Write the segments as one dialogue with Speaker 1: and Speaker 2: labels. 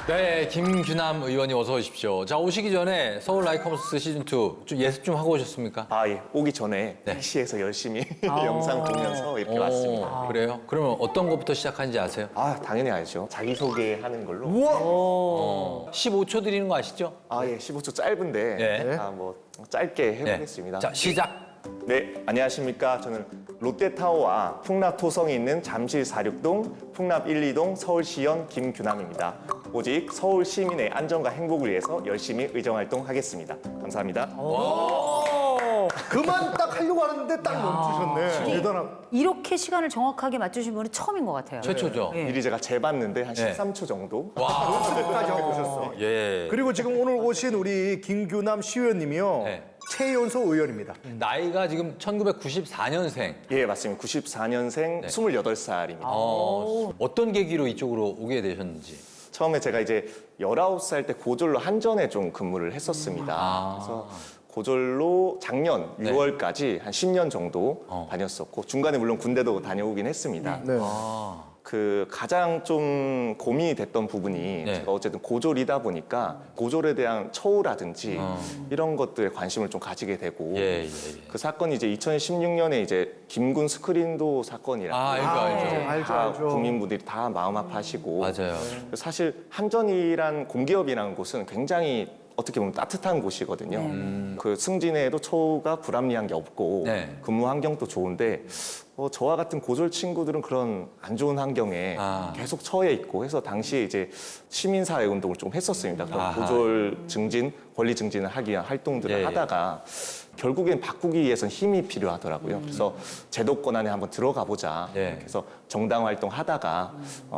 Speaker 1: 네, 김규남 의원님 어서 오십시오. 자, 오시기 전에 서울 라이커머스 시즌2 좀 예습 좀 하고 오셨습니까?
Speaker 2: 예. 오기 전에 택시에서 열심히 영상 보면서 이렇게 왔습니다.
Speaker 1: 그래요? 그러면 어떤 것부터 시작하는지 아세요?
Speaker 2: 당연히 알죠. 자기소개하는 걸로.
Speaker 1: 우와! 15초 드리는 거 아시죠?
Speaker 2: 예. 15초 짧은데,
Speaker 1: 네.
Speaker 2: 뭐, 짧게 해보겠습니다.
Speaker 1: 자, 시작!
Speaker 2: 네, 안녕하십니까. 저는 롯데타워와 풍납토성이 있는 잠실 4.6동, 풍납 1, 2동 서울시연 김규남입니다. 오직 서울 시민의 안전과 행복을 위해서 열심히 의정활동하겠습니다. 감사합니다.
Speaker 3: 그만 딱 하려고 하는데 딱 멈추셨네. 대단하고.
Speaker 4: 이렇게 시간을 정확하게 맞추신 분은 처음인 것 같아요.
Speaker 1: 최초죠?
Speaker 4: 네.
Speaker 2: 미리 제가 재봤는데 한
Speaker 1: 네.
Speaker 2: 13초 정도.
Speaker 3: 까지 하고 오셨어.
Speaker 1: 예.
Speaker 3: 그리고 지금 오늘 오신 우리 김규남 시의원님이요.
Speaker 1: 네.
Speaker 3: 최연소 의원입니다.
Speaker 1: 나이가 지금 1994년생.
Speaker 2: 예, 맞습니다. 94년생 28살입니다.
Speaker 1: 어떤 계기로 이쪽으로 오게 되셨는지.
Speaker 2: 처음에 제가 이제 19살 때 고졸로 한전에 좀 근무를 했었습니다. 그래서 고졸로 작년
Speaker 1: 네.
Speaker 2: 6월까지 한 10년 정도 다녔었고 중간에 물론 군대도 다녀오긴 했습니다.
Speaker 3: 네.
Speaker 2: 그 가장 좀 고민이 됐던 부분이
Speaker 1: 네.
Speaker 2: 제가 어쨌든 고졸이다 보니까 고졸에 대한 처우라든지 이런 것들에 관심을 좀 가지게 되고
Speaker 1: 예.
Speaker 2: 그 사건이 이제 2016년에 이제 김군 스크린도 사건이라고
Speaker 1: 알죠.
Speaker 2: 다
Speaker 3: 알죠.
Speaker 2: 국민분들이 다 마음 아파하시고
Speaker 1: 맞아요.
Speaker 2: 사실 한전이란 공기업이라는 곳은 굉장히 어떻게 보면 따뜻한 곳이거든요. 그 승진에도 처우가 불합리한 게 없고
Speaker 1: 네.
Speaker 2: 근무 환경도 좋은데 저와 같은 고졸 친구들은 그런 안 좋은 환경에 계속 처해 있고 해서 당시에 이제 시민사회 운동을 좀 했었습니다. 그런 고졸 증진, 권리 증진을 하기 위한 활동들을
Speaker 1: 예.
Speaker 2: 하다가 결국엔 바꾸기 위해서는 힘이 필요하더라고요. 그래서 제도권 안에 한번 들어가 보자.
Speaker 1: 예.
Speaker 2: 그래서 정당 활동하다가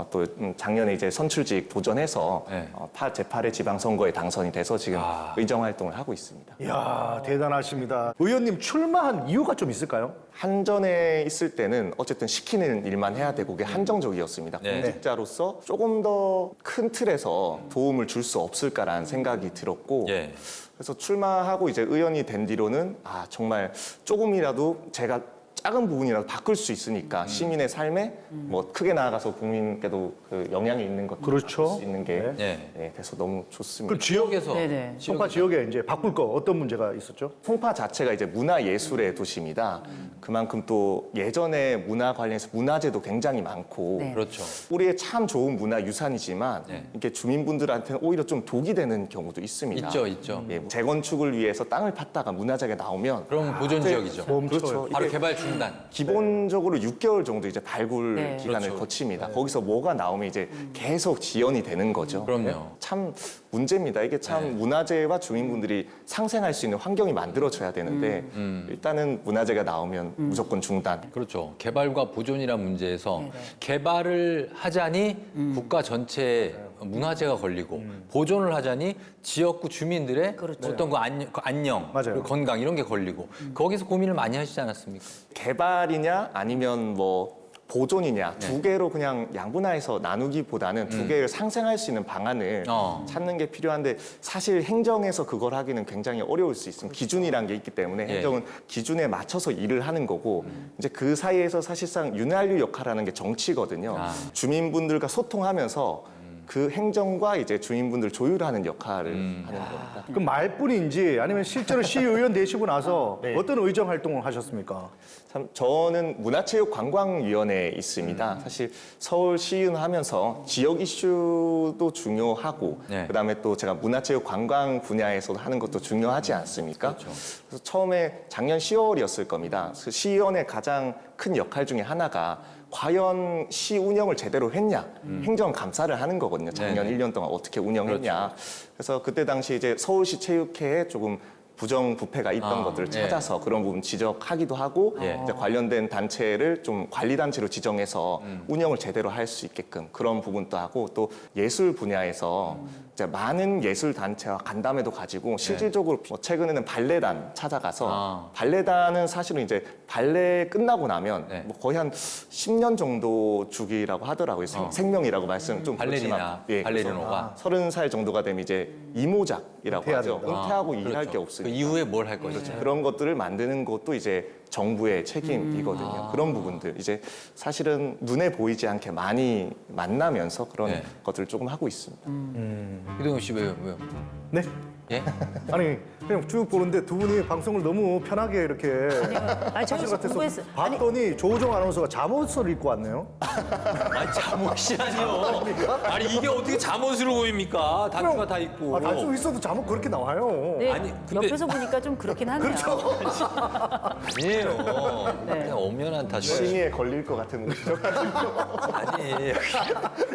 Speaker 2: 또 작년에 이제 선출직 도전해서
Speaker 1: 예.
Speaker 2: 제8회 지방선거에 당선이 돼서 지금 의정 활동을 하고 있습니다.
Speaker 3: 이야, 대단하십니다. 의원님 출마한 이유가 좀 있을까요?
Speaker 2: 한전에 있을 때는 어쨌든 시키는 일만 해야 되고 그게 한정적이었습니다.
Speaker 1: 네.
Speaker 2: 공직자로서 조금 더 큰 틀에서 도움을 줄 수 없을까라는 생각이 들었고
Speaker 1: 예.
Speaker 2: 그래서 출마하고 이제 의원이 된 뒤로는 정말 조금이라도 제가 작은 부분이라도 바꿀 수 있으니까 시민의 삶에 뭐 크게 나아가서 국민께도 그 영향이 있는 것
Speaker 3: 그렇죠.
Speaker 2: 바꿀 수 있는 게
Speaker 1: 네.
Speaker 2: 돼서 너무 좋습니다.
Speaker 3: 그럼 지역,
Speaker 1: 지역에서.
Speaker 4: 네네.
Speaker 3: 송파 지역에 이제 바꿀 거 어떤 문제가 있었죠?
Speaker 2: 송파 자체가 이제 문화예술의 도시입니다. 그만큼 또 예전에 문화 관련해서 문화재도 굉장히 많고
Speaker 4: 네.
Speaker 1: 그렇죠.
Speaker 2: 우리의 참 좋은 문화유산이지만
Speaker 1: 네.
Speaker 2: 이게 주민분들한테는 오히려 좀 독이 되는 경우도 있습니다.
Speaker 1: 있죠.
Speaker 2: 예, 재건축을 위해서 땅을 팠다가 문화재가 나오면
Speaker 1: 그럼 보존 지역이죠.
Speaker 3: 멈춰요.
Speaker 1: 바로
Speaker 2: 이게
Speaker 1: 개발 중단.
Speaker 2: 기본적으로 6개월 정도 이제 발굴
Speaker 4: 네.
Speaker 2: 기간을
Speaker 1: 그렇죠.
Speaker 2: 거칩니다. 거기서 뭐가 나오면 이제 계속 지연이 되는 거죠.
Speaker 1: 그럼요.
Speaker 2: 참 문제입니다. 이게 참 문화재와 주민분들이 상생할 수 있는 환경이 만들어져야 되는데 일단은 문화재가 나오면 무조건 중단.
Speaker 1: 그렇죠. 개발과 보존이란 문제에서 개발을 하자니 국가 전체에 문화재가 걸리고 보존을 하자니 지역구 주민들의 어떤 그 안녕,
Speaker 3: 맞아요.
Speaker 1: 그리고 건강 이런 게 걸리고 거기서 고민을 많이 하시지 않았습니까?
Speaker 2: 개발이냐 아니면 뭐 보존이냐 두 개로 그냥 양분화해서 나누기보다는 두 개를 상생할 수 있는 방안을 찾는 게 필요한데 사실 행정에서 그걸 하기는 굉장히 어려울 수 있습니다. 기준이란 게 있기 때문에 행정은 기준에 맞춰서 일을 하는 거고 이제 그 사이에서 사실상 윤활유 역할하는 게 정치거든요. 주민분들과 소통하면서 그 행정과 이제 주민분들 조율하는 역할을 하는 겁니다.
Speaker 3: 그 말뿐인지 아니면 실제로 시의원 되시고 나서 어떤 의정 활동을 하셨습니까?
Speaker 2: 참 저는 문화체육관광위원회에 있습니다. 사실 서울시의원 하면서 지역 이슈도 중요하고 그다음에 또 제가 문화체육관광 분야에서 하는 것도 중요하지 않습니까? 그래서 처음에 작년 10월이었을 겁니다. 그 시의원의 가장 큰 역할 중에 하나가 과연 시 운영을 제대로 했냐 행정 감사를 하는 거거든요. 작년 1년 동안 어떻게 운영했냐. 그래서 그때 당시 이제 서울시 체육회에 조금 부정부패가 있던 것들을 찾아서 그런 부분 지적하기도 하고 이제 관련된 단체를 좀 관리단체로 지정해서 운영을 제대로 할 수 있게끔 그런 부분도 하고 또 예술 분야에서 이제 많은 예술 단체와 간담회도 가지고 실질적으로 뭐 최근에는 발레단 찾아가서 발레단은 사실은 이제 발레 끝나고 나면 뭐 거의 한 10년 정도 주기라고 하더라고요. 생명이라고 말씀 좀
Speaker 1: 발레리나,
Speaker 2: 그렇지만
Speaker 1: 발레리노가
Speaker 2: 30살 정도가 되면 이제 이모작이라고
Speaker 3: 은퇴해야
Speaker 2: 하죠.
Speaker 3: 된다.
Speaker 2: 은퇴하고 일할 게
Speaker 1: 그
Speaker 2: 없으니까.
Speaker 1: 이후에 뭘 할 것이냐.
Speaker 2: 그런 것들을 만드는 것도 이제 정부의 책임이거든요. 그런 부분들 이제 사실은 눈에 보이지 않게 많이 만나면서 그런
Speaker 1: 네.
Speaker 2: 것들을 조금 하고 있습니다.
Speaker 1: 이동엽 씨 왜요?
Speaker 3: 네?
Speaker 1: 예?
Speaker 3: 아니 그냥 쭉 보는데 두 분이 방송을 너무 편하게 이렇게
Speaker 4: 아니, 저희
Speaker 3: 하시는 것 같아서
Speaker 4: 공부했어. 아니,
Speaker 3: 봤더니 조우정 아나운서가 잠옷을 입고 왔네요.
Speaker 1: 아니 잠옷이라니요. 아니 이게 어떻게 잠옷으로 보입니까? 단추가 다 있고.
Speaker 3: 단수 있어도 잠옷 그렇게 나와요.
Speaker 4: 네,
Speaker 1: 아니, 근데-
Speaker 4: 옆에서 보니까 좀 그렇긴 하네요.
Speaker 1: 아니에요.
Speaker 4: 네.
Speaker 1: 그냥 엄연한 다
Speaker 2: 심의에 걸릴 것 같은 거죠.
Speaker 1: 아니.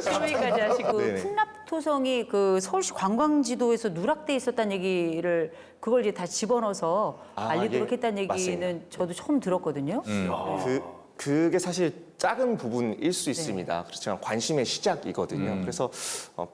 Speaker 4: 시위까지 하시고
Speaker 2: 네네.
Speaker 4: 풍납토성이 그 서울시 관광지도에서 누락돼 있었다는 얘기를 그걸 이제 다 집어넣어서 알리도록
Speaker 2: 예,
Speaker 4: 했다는 얘기는
Speaker 2: 맞습니다.
Speaker 4: 저도 처음 들었거든요.
Speaker 2: 그게 사실 작은 부분일 수 있습니다. 그렇지만 관심의 시작이거든요. 그래서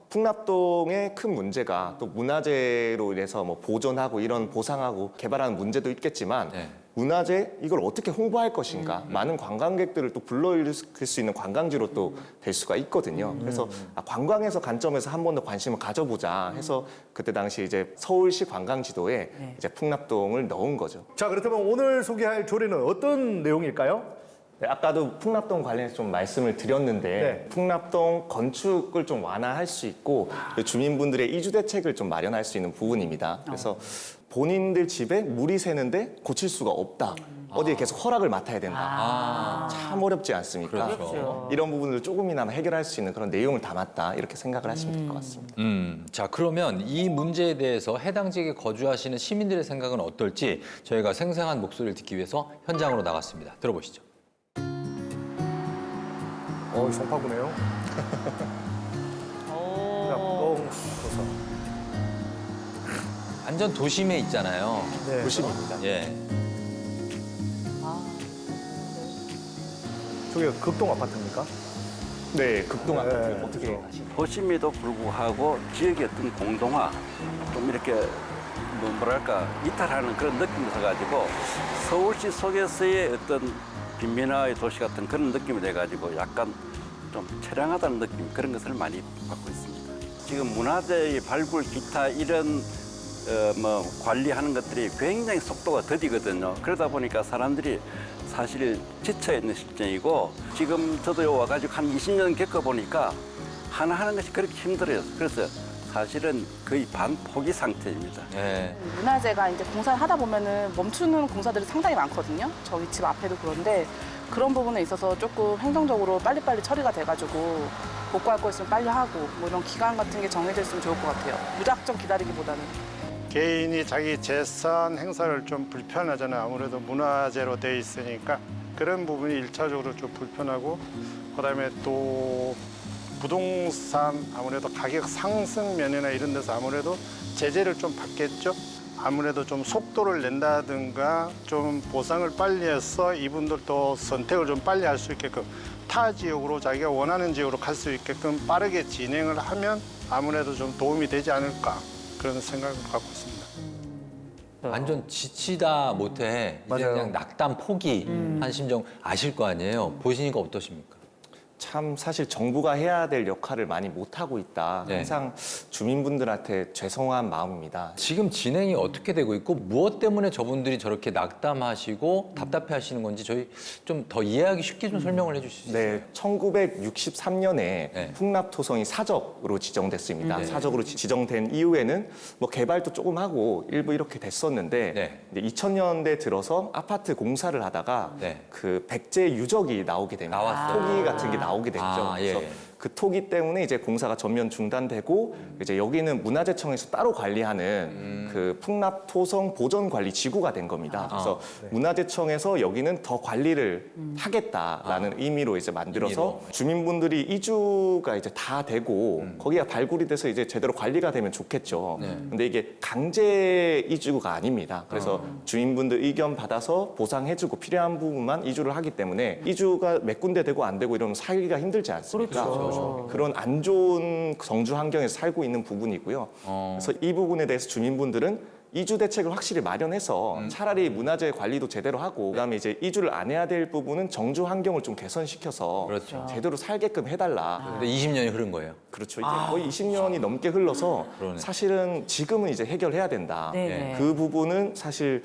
Speaker 2: 풍납동의 큰 문제가 또 문화재로 인해서 뭐 보존하고 이런 보상하고 개발하는 문제도 있겠지만
Speaker 1: 네.
Speaker 2: 문화재 이걸 어떻게 홍보할 것인가 많은 관광객들을 또 불러일으킬 수 있는 관광지로 또 될 수가 있거든요. 그래서 관광에서 관점에서 한 번 더 관심을 가져보자 해서 그때 당시 이제 서울시 관광지도에 이제 풍납동을 넣은 거죠.
Speaker 3: 자 그렇다면 오늘 소개할 조례는 어떤 내용일까요?
Speaker 2: 네, 아까도 풍납동 관련해서 좀 말씀을 드렸는데
Speaker 3: 네.
Speaker 2: 풍납동 건축을 좀 완화할 수 있고 주민분들의 이주 대책을 좀 마련할 수 있는 부분입니다. 그래서 본인들 집에 물이 새는데 고칠 수가 없다. 어디에 계속 허락을 맡아야 된다. 참 어렵지 않습니까?
Speaker 4: 그렇죠.
Speaker 2: 이런 부분을 조금이나마 해결할 수 있는 그런 내용을 담았다. 이렇게 생각을 하시면 될 것 같습니다.
Speaker 1: 자 그러면 이 문제에 대해서 해당 지역에 거주하시는 시민들의 생각은 어떨지 저희가 생생한 목소리를 듣기 위해서 현장으로 나갔습니다. 들어보시죠.
Speaker 3: 송파구네요. 풍납동 도서.
Speaker 1: 완전 도심에 있잖아요.
Speaker 3: 네.
Speaker 2: 도심입니다.
Speaker 1: 예.
Speaker 3: 저게 극동 아파트입니까?
Speaker 2: 네, 극동 아파트
Speaker 3: 네,
Speaker 2: 어떻게
Speaker 3: 그렇죠.
Speaker 2: 하시나요?
Speaker 5: 도심에도 불구하고 지역의 어떤 공동화, 좀 이렇게 뭐랄까 이탈하는 그런 느낌이 들어가지고 서울시 속에서의 어떤 빈민화의 도시 같은 그런 느낌이 돼가지고 약간 좀 처량하다는 느낌 그런 것을 많이 받고 있습니다. 지금 문화재의 발굴 기타 이런 뭐 관리하는 것들이 굉장히 속도가 더디거든요. 그러다 보니까 사람들이 사실 지쳐 있는 실정이고 지금 저도 와가지고 한 20년 겪어보니까 하나 하는 것이 그렇게 힘들어요. 그래서 사실은 거의 반포기 상태입니다.
Speaker 1: 예.
Speaker 6: 문화재가 이제 공사를 하다 보면은 멈추는 공사들이 상당히 많거든요. 저희 집 앞에도 그런데 그런 부분에 있어서 조금 행정적으로 빨리빨리 처리가 돼가지고 복구할 거 있으면 빨리 하고 뭐 이런 기간 같은 게 정해져 있으면 좋을 것 같아요. 무작정 기다리기보다는.
Speaker 7: 개인이 자기 재산 행사를 좀 불편하잖아요. 아무래도 문화재로 돼 있으니까 그런 부분이 일차적으로 좀 불편하고 그다음에 또 부동산 아무래도 가격 상승 면이나 이런 데서 아무래도 제재를 좀 받겠죠. 아무래도 좀 속도를 낸다든가 좀 보상을 빨리 해서 이분들도 선택을 좀 빨리 할 수 있게끔 타 지역으로 자기가 원하는 지역으로 갈 수 있게끔 빠르게 진행을 하면 아무래도 좀 도움이 되지 않을까 그런 생각을 갖고 있습니다.
Speaker 1: 완전 지치다 못해 이제
Speaker 3: 맞아요.
Speaker 1: 그냥 낙담 포기 한 심정 아실 거 아니에요. 보시니까 어떠십니까?
Speaker 2: 참 사실 정부가 해야 될 역할을 많이 못하고 있다.
Speaker 1: 네.
Speaker 2: 항상 주민분들한테 죄송한 마음입니다.
Speaker 1: 지금 진행이 어떻게 되고 있고 무엇 때문에 저분들이 저렇게 낙담하시고 답답해하시는 건지 저희 좀 더 이해하기 쉽게 좀 설명을 해주실 수 있어요?
Speaker 2: 네, 1963년에
Speaker 1: 네.
Speaker 2: 풍납토성이 사적으로 지정됐습니다.
Speaker 1: 네.
Speaker 2: 사적으로 지정된 이후에는 뭐 개발도 조금 하고 일부 이렇게 됐었는데
Speaker 1: 네.
Speaker 2: 이제 2000년대 들어서 아파트 공사를 하다가
Speaker 1: 네.
Speaker 2: 그 백제 유적이 나오게 됩니다.
Speaker 1: 나왔어요.
Speaker 2: 토기 같은 게 나오게 됐죠.
Speaker 1: 아, 예.
Speaker 2: 그래서 그 토기 때문에 이제 공사가 전면 중단되고 이제 여기는 문화재청에서 따로 관리하는 그 풍납토성 보전관리지구가 된 겁니다. 그래서 문화재청에서 여기는 더 관리를 하겠다라는 의미로 이제 만들어서
Speaker 1: 의미로.
Speaker 2: 주민분들이 이주가 이제 다 되고 거기가 발굴이 돼서 이제 제대로 관리가 되면 좋겠죠.
Speaker 1: 네.
Speaker 2: 근데 이게 강제 이주가 아닙니다. 그래서 주민분들 의견 받아서 보상해주고 필요한 부분만 이주를 하기 때문에 이주가 몇 군데 되고 안 되고 이러면 살기가 힘들지 않습니까?
Speaker 1: 그렇죠.
Speaker 2: 그런 안 좋은 정주 환경에서 살고 있는 부분이고요. 그래서 이 부분에 대해서 주민분들은 이주 대책을 확실히 마련해서 차라리 문화재 관리도 제대로 하고 그다음에 이제 이주를 안 해야 될 부분은 정주 환경을 좀 개선시켜서
Speaker 1: 그렇죠.
Speaker 2: 제대로 살게끔 해달라.
Speaker 1: 근데 20년이 흐른 거예요.
Speaker 2: 그렇죠. 이제 거의 20년이 넘게 흘러서
Speaker 1: 그러네.
Speaker 2: 사실은 지금은 이제 해결해야 된다.
Speaker 4: 네.
Speaker 2: 그 부분은 사실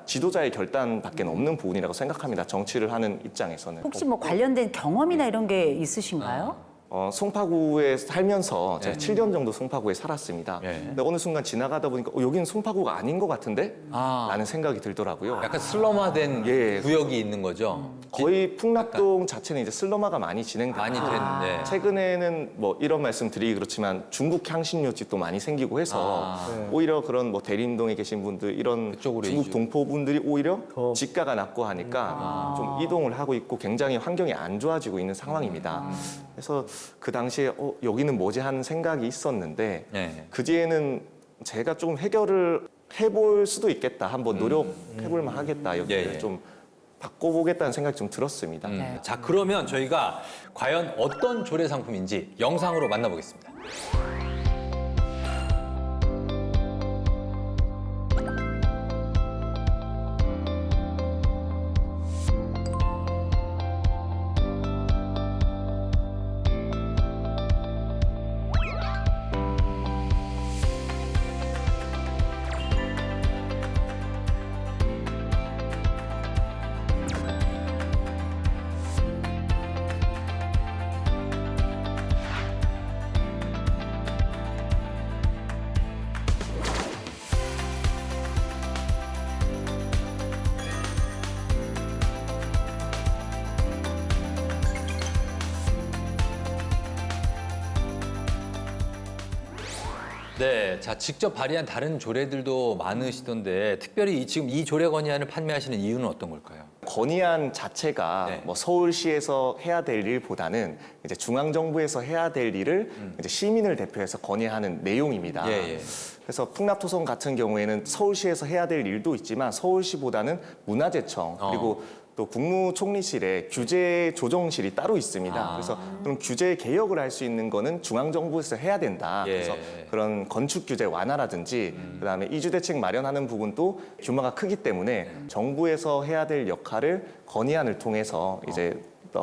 Speaker 2: 지도자의 결단밖에 없는 부분이라고 생각합니다. 정치를 하는 입장에서는.
Speaker 4: 혹시 뭐 관련된 경험이나 이런 게 있으신가요?
Speaker 2: 송파구에 살면서 제가 7년 정도 송파구에 살았습니다.
Speaker 1: 예.
Speaker 2: 근데 어느 순간 지나가다 보니까 여기는 송파구가 아닌 것 같은데? 라는 생각이 들더라고요.
Speaker 1: 약간 슬럼화된
Speaker 2: 예.
Speaker 1: 구역이 있는 거죠.
Speaker 2: 거의 풍납동 자체는 이제 슬럼화가 많이 진행되고
Speaker 1: 많이 됐는데.
Speaker 2: 최근에는 뭐 이런 말씀 드리기 그렇지만 중국 향신료집도 많이 생기고 해서 오히려 그런 뭐 대림동에 계신 분들 이런
Speaker 1: 그쪽으로
Speaker 2: 중국
Speaker 1: 이주.
Speaker 2: 동포분들이 오히려 지가가 낮고 하니까 좀 이동을 하고 있고 굉장히 환경이 안 좋아지고 있는 상황입니다. 그래서 그 당시에 여기는 뭐지 하는 생각이 있었는데
Speaker 1: 네.
Speaker 2: 그 뒤에는 제가 좀 해결을 해볼 수도 있겠다. 한번 노력해볼 만 하겠다. 여기를
Speaker 1: 예.
Speaker 2: 좀 바꿔보겠다는 생각이 좀 들었습니다.
Speaker 1: 자, 그러면 저희가 과연 어떤 조례 상품인지 영상으로 만나보겠습니다. 네, 자 직접 발의한 다른 조례들도 많으시던데 특별히 지금 이 조례 건의안을 판매하시는 이유는 어떤 걸까요?
Speaker 2: 건의안 자체가
Speaker 1: 네.
Speaker 2: 뭐 서울시에서 해야 될 일보다는 이제 중앙정부에서 해야 될 일을 이제 시민을 대표해서 건의하는 내용입니다.
Speaker 1: 예.
Speaker 2: 그래서 풍납토성 같은 경우에는 서울시에서 해야 될 일도 있지만 서울시보다는 문화재청 그리고 또 국무총리실에 규제 조정실이 따로 있습니다. 그래서 그런 규제 개혁을 할 수 있는 거는 중앙정부에서 해야 된다.
Speaker 1: 예.
Speaker 2: 그래서 그런 건축 규제 완화라든지 그다음에 이주 대책 마련하는 부분도 규모가 크기 때문에 정부에서 해야 될 역할을 건의안을 통해서 이제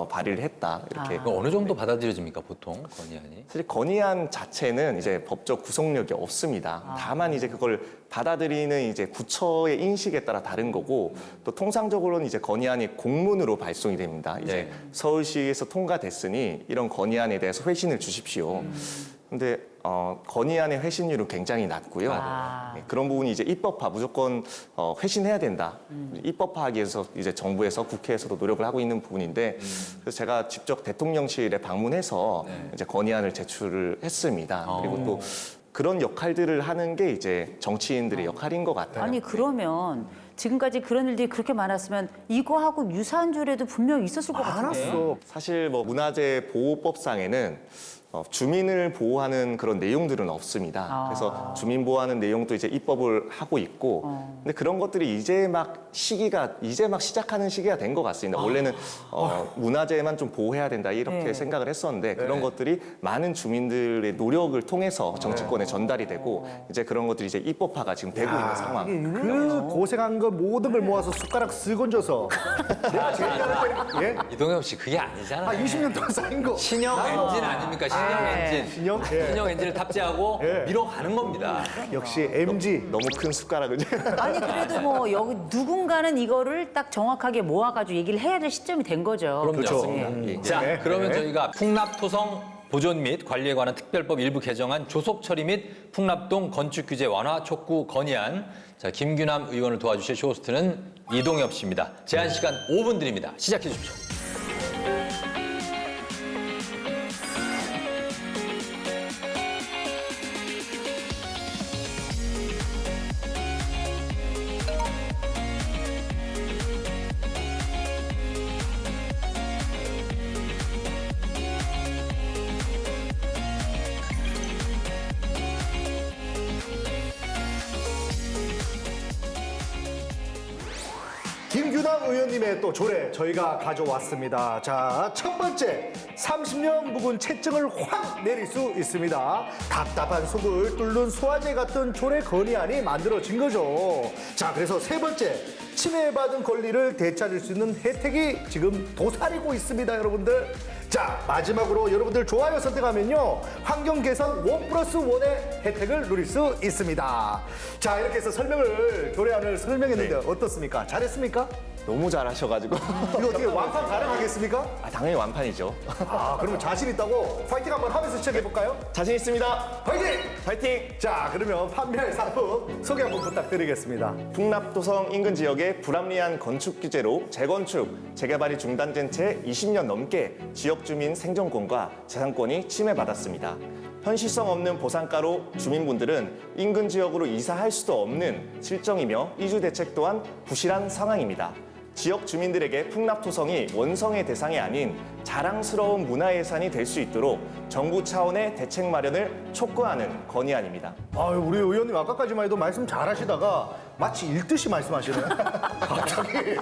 Speaker 2: 발의를 했다. 이렇게.
Speaker 1: 이거 어느 정도 받아들여집니까, 보통 건의안이?
Speaker 2: 사실 건의안 자체는 이제 법적 구속력이 없습니다. 다만 이제 그걸 받아들이는 이제 부처의 인식에 따라 다른 거고 또 통상적으로는 이제 건의안이 공문으로 발송이 됩니다. 이제
Speaker 1: 네.
Speaker 2: 서울시에서 통과됐으니 이런 건의안에 대해서 회신을 주십시오. 근데 건의안의 회신율은 굉장히 낮고요. 네, 그런 부분이 이제 입법화 무조건 회신해야 된다. 입법화하기 위해서 이제 정부에서 국회에서도 노력을 하고 있는 부분인데 그래서 제가 직접 대통령실에 방문해서 이제 건의안을 제출을 했습니다. 그리고 또 그런 역할들을 하는 게 이제 정치인들의 역할인 것 같아요.
Speaker 4: 아니 그러면 지금까지 그런 일들이 그렇게 많았으면 이거하고 유사한 조례도 분명히 있었을 것 같은데.
Speaker 3: 많았어.
Speaker 2: 사실 뭐 문화재 보호법상에는 주민을 보호하는 그런 내용들은 없습니다. 그래서 주민 보호하는 내용도 이제 입법을 하고 있고, 근데 그런 것들이 이제 막 시작하는 시기가 된 것 같습니다. 원래는 문화재만 좀 보호해야 된다 이렇게
Speaker 4: 네.
Speaker 2: 생각을 했었는데 그런 것들이 많은 주민들의 노력을 통해서 정치권에 전달이 되고 이제 그런 것들이 이제 입법화가 지금 되고 있는 상황.
Speaker 3: 그 고생한 거 모든 걸 모아서 숟가락 쓱 얹어서 내가 제일 잘할 때
Speaker 1: 이동엽 씨 그게 아니잖아요.
Speaker 3: 20년 동안 쌓인 거.
Speaker 1: 신형 엔진 아닙니까? 신형 엔진.
Speaker 3: 신형? 예.
Speaker 1: 신형 엔진을 탑재하고
Speaker 3: 예.
Speaker 1: 밀어가는 겁니다.
Speaker 3: 역시 MG.
Speaker 2: 너무 큰 숟가락을
Speaker 4: 아니 그래도 뭐 여기 누군가는 이거를 딱 정확하게 모아가지고 얘기를 해야 될 시점이 된 거죠.
Speaker 1: 그럼요.
Speaker 3: 그렇죠.
Speaker 2: 예.
Speaker 1: 자,
Speaker 3: 네.
Speaker 1: 그러면
Speaker 3: 네.
Speaker 1: 저희가 풍납토성 보존 및 관리에 관한 특별법 일부 개정안 조속 처리 및 풍납동 건축 규제 완화 촉구 건의안. 자, 김규남 의원을 도와주실 쇼호스트는 이동엽 씨입니다. 제한 시간 5분 드립니다. 시작해 주십시오.
Speaker 3: 김규남 김규남 의원님의 또 조례 저희가 가져왔습니다. 자, 첫 번째, 30년 묵은 채증을 확 내릴 수 있습니다. 답답한 속을 뚫는 소화제 같은 조례 건의안이 만들어진 거죠. 자, 그래서 세 번째, 침해받은 권리를 되찾을 수 있는 혜택이 지금 도사리고 있습니다, 여러분들. 자, 마지막으로 여러분들 좋아요 선택하면요, 환경 개선 1+1의 혜택을 누릴 수 있습니다. 자, 이렇게 해서 조례안을 설명했는데 어떻습니까? 잘했습니까?
Speaker 2: 너무 잘하셔가지고
Speaker 3: 이거 어떻게 완판 가능하겠습니까?
Speaker 2: 당연히 완판이죠.
Speaker 3: 그러면 자신 있다고 파이팅 한번 하면서 시작해볼까요?
Speaker 2: 자신 있습니다.
Speaker 3: 파이팅!
Speaker 2: 파이팅!
Speaker 3: 자, 그러면 판매할 상품 소개 한번 부탁드리겠습니다.
Speaker 2: 풍납도성 인근 지역의 불합리한 건축 규제로 재건축, 재개발이 중단된 채 20년 넘게 지역 주민 생존권과 재산권이 침해받았습니다. 현실성 없는 보상가로 주민분들은 인근 지역으로 이사할 수도 없는 실정이며 이주 대책 또한 부실한 상황입니다. 지역 주민들에게 풍납토성이 원성의 대상이 아닌 자랑스러운 문화예산이 될 수 있도록 정부 차원의 대책 마련을 촉구하는 건의안입니다.
Speaker 3: 아유, 우리 의원님 아까까지만 해도 말씀 잘하시다가 마치 읽듯이 말씀하시네. 갑자기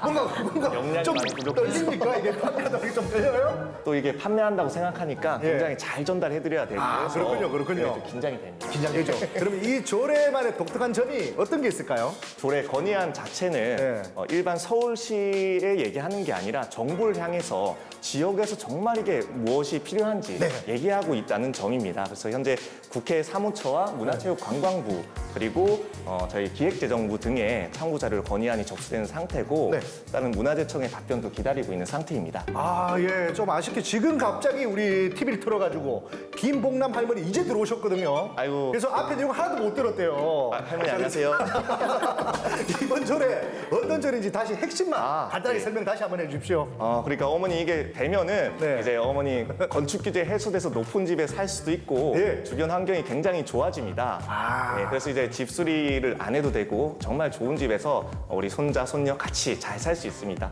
Speaker 3: 뭔가
Speaker 2: 역량이
Speaker 3: 좀
Speaker 2: 많이 부족해서.
Speaker 3: 떨립니까? 이게 판매하다 좀 떨려요?
Speaker 2: 또 이게 판매한다고 생각하니까
Speaker 3: 예.
Speaker 2: 굉장히 잘 전달해드려야 되고 해서
Speaker 3: 그렇군요.
Speaker 2: 네, 좀 긴장이 됩니다.
Speaker 3: 긴장되죠. 그러면 이 조례만의 독특한 점이 어떤 게 있을까요?
Speaker 2: 조례 건의안 자체는
Speaker 3: 네.
Speaker 2: 일반 서울시에 얘기하는 게 아니라 정부를 향해서 지역에서 정말 이게 무엇이 필요한지
Speaker 3: 네.
Speaker 2: 얘기하고 있다는 점입니다. 그래서 현재 국회 사무처와 문화체육관광부 그리고 저희 기획재정부 등의 참고 자료를 건의안이 접수된 상태고
Speaker 3: 네.
Speaker 2: 다른 문화재청의 답변도 기다리고 있는 상태입니다.
Speaker 3: 예, 좀 아쉽게 지금 갑자기 우리 TV를 틀어가지고 김봉남 할머니 이제 들어오셨거든요.
Speaker 2: 아이고.
Speaker 3: 그래서 앞에 내용 하나도 못 들었대요.
Speaker 2: 할머니 안녕하세요.
Speaker 3: 이번 조례 어떤 조례인지 다시 핵심만 간단하게 설명 다시 한번 해주십시오.
Speaker 2: 그러니까 어머니 이게 되면은
Speaker 3: 네.
Speaker 2: 이제 어머니 건축 규제 해소돼서 높은 집에 살 수도 있고
Speaker 3: 예.
Speaker 2: 주변 환경이 굉장히 좋아집니다. 네, 그래서 이제 집수리를 안 해도 되고 정말 좋은 집에서 우리 손자 손녀 같이 잘 살 수 있습니다.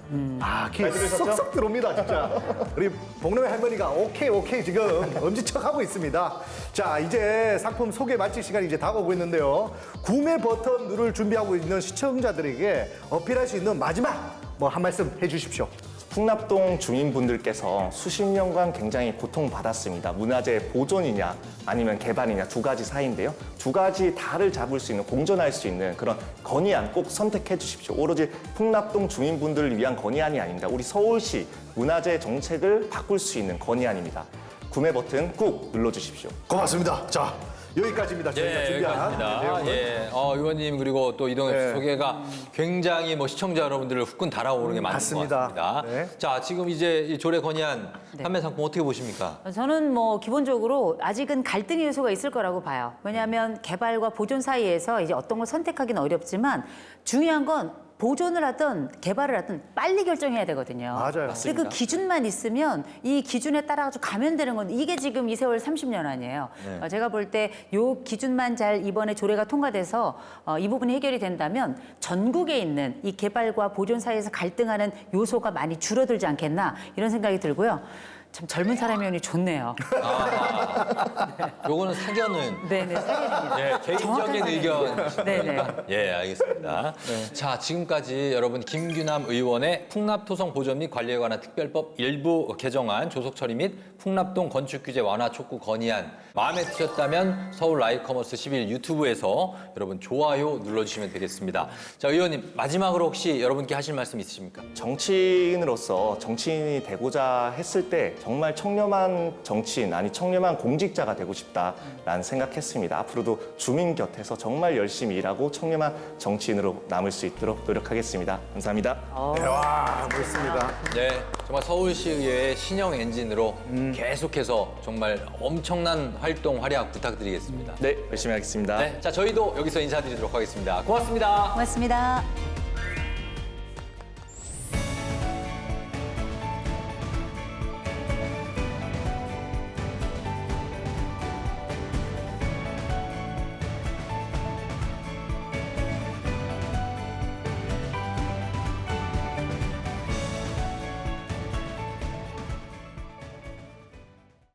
Speaker 3: 귀에
Speaker 2: 잘 들으셨죠?
Speaker 3: 쏙쏙 들어옵니다, 진짜. 우리 복남의 할머니가 오케이 지금 엄지척하고 있습니다. 자, 이제 상품 소개 마칠 시간이 이제 다가오고 있는데요. 구매 버튼 누를 준비하고 있는 시청자들에게 어필할 수 있는 마지막 한 말씀 해주십시오.
Speaker 2: 풍납동 주민분들께서 수십 년간 굉장히 고통받았습니다. 문화재 보존이냐 아니면 개발이냐 두 가지 사이인데요. 두 가지 다를 잡을 수 있는 공존할 수 있는 그런 건의안 꼭 선택해 주십시오. 오로지 풍납동 주민분들을 위한 건의안이 아닙니다. 우리 서울시 문화재 정책을 바꿀 수 있는 건의안입니다. 구매 버튼 꾹 눌러주십시오.
Speaker 3: 고맙습니다. 자, 여기까지입니다. 저희가
Speaker 1: 예,
Speaker 3: 준비한
Speaker 1: 여기까지입니다.
Speaker 3: 내용은.
Speaker 1: 예, 의원님 그리고 또 이동엽 씨
Speaker 3: 네.
Speaker 1: 소개가 굉장히 시청자 여러분들을 후끈 달아오르는 게 많은
Speaker 3: 맞습니다.
Speaker 1: 것 같습니다.
Speaker 3: 네.
Speaker 1: 자, 지금 이제 이 조례 건의안 판매 상품 어떻게 보십니까?
Speaker 4: 저는 기본적으로 아직은 갈등의 요소가 있을 거라고 봐요. 왜냐하면 개발과 보존 사이에서 이제 어떤 걸 선택하기는 어렵지만 중요한 건 보존을 하든 개발을 하든 빨리 결정해야 되거든요.
Speaker 3: 맞아요.
Speaker 4: 근데 그 기준만 있으면 이 기준에 따라 가면 되는 건데 이게 지금 이 세월 30년 아니에요. 제가 볼 때 요 기준만 잘 이번에 조례가 통과돼서 이 부분이 해결이 된다면 전국에 있는 이 개발과 보존 사이에서 갈등하는 요소가 많이 줄어들지 않겠나 이런 생각이 들고요. 참 젊은 사람이 오니 좋네요.
Speaker 1: 요거는 사견은
Speaker 4: 네네, 사견입니다.
Speaker 1: 예, 개인적인 의견.
Speaker 4: 네네.
Speaker 1: 예, 알겠습니다. 자, 지금까지 여러분 김규남 의원의 풍납토성 보존 및 관리에 관한 특별법 일부 개정안 조속 처리 및 풍납동 건축 규제 완화 촉구 건의안 마음에 드셨다면 서울 라이커머스 11 유튜브에서 여러분 좋아요 눌러주시면 되겠습니다. 자, 의원님 마지막으로 혹시 여러분께 하실 말씀 있으십니까?
Speaker 2: 정치인으로서 정치인이 되고자 했을 때 정말 청렴한 정치인, 아니 청렴한 공직자가 되고 싶다라는 생각했습니다. 앞으로도 주민 곁에서 정말 열심히 일하고 청렴한 정치인으로 남을 수 있도록 노력하겠습니다. 감사합니다.
Speaker 3: 와, 멋있습니다.
Speaker 1: 네, 정말 서울시의회의 신형 엔진으로 계속해서 정말 엄청난 활동, 활약 부탁드리겠습니다.
Speaker 2: 네, 열심히 하겠습니다.
Speaker 1: 네, 자, 저희도 여기서 인사드리도록 하겠습니다. 고맙습니다.
Speaker 4: 고맙습니다.